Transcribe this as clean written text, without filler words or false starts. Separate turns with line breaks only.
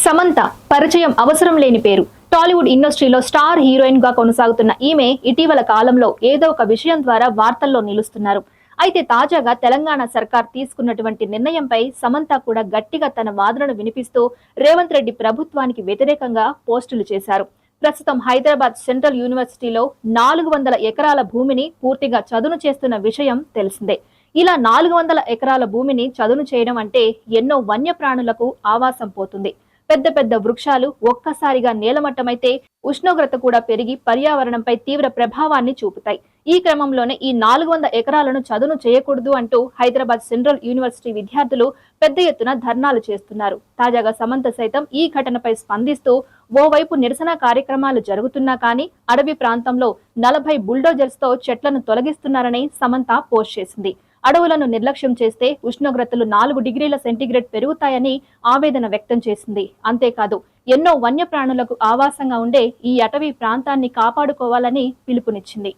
సమంత పరిచయం అవసరం లేని పేరు. టాలీవుడ్ ఇండస్ట్రీలో స్టార్ హీరోయిన్ గా కొనసాగుతున్న ఈమె ఇటీవల కాలంలో ఏదో ఒక విషయం ద్వారా వార్తల్లో నిలుస్తున్నారు. అయితే తాజాగా తెలంగాణ సర్కార్ తీసుకున్నటువంటి నిర్ణయంపై సమంత కూడా గట్టిగా తన వాదనను వినిపిస్తూ రేవంత్ రెడ్డి ప్రభుత్వానికి వ్యతిరేకంగా పోస్టులు చేశారు. ప్రస్తుతం హైదరాబాద్ సెంట్రల్ యూనివర్సిటీలో 400 ఎకరాల భూమిని పూర్తిగా చదును చేస్తున్న విషయం తెలిసిందే. ఇలా 400 ఎకరాల భూమిని చదును చేయడం అంటే ఎన్నో వన్యప్రాణులకు ఆవాసం పోతుంది. పెద్ద పెద్ద వృక్షాలు ఒక్కసారిగా నేలమట్టమైతే ఉష్ణోగ్రత కూడా పెరిగి పర్యావరణంపై తీవ్ర ప్రభావాన్ని చూపుతాయి. ఈ క్రమంలోనే ఈ 400 ఎకరాలను చదును చేయకూడదు అంటూ హైదరాబాద్ సెంట్రల్ యూనివర్సిటీ విద్యార్థులు పెద్ద ఎత్తున ధర్నాలు చేస్తున్నారు. తాజాగా సమంత సైతం ఈ ఘటనపై స్పందిస్తూ ఓవైపు నిరసన కార్యక్రమాలు జరుగుతున్నా కానీ అడవి ప్రాంతంలో 40 బుల్డోజర్స్ తో చెట్లను తొలగిస్తున్నారని సమంత పోస్ట్ చేసింది. అడవులను నిర్లక్ష్యం చేస్తే ఉష్ణోగ్రతలు 4 డిగ్రీల సెంటీగ్రేడ్ పెరుగుతాయని ఆవేదన వ్యక్తం చేసింది. అంతేకాదు ఎన్నో వన్యప్రాణులకు ఆవాసంగా ఉండే ఈ అటవీ ప్రాంతాన్ని కాపాడుకోవాలని పిలుపునిచ్చింది.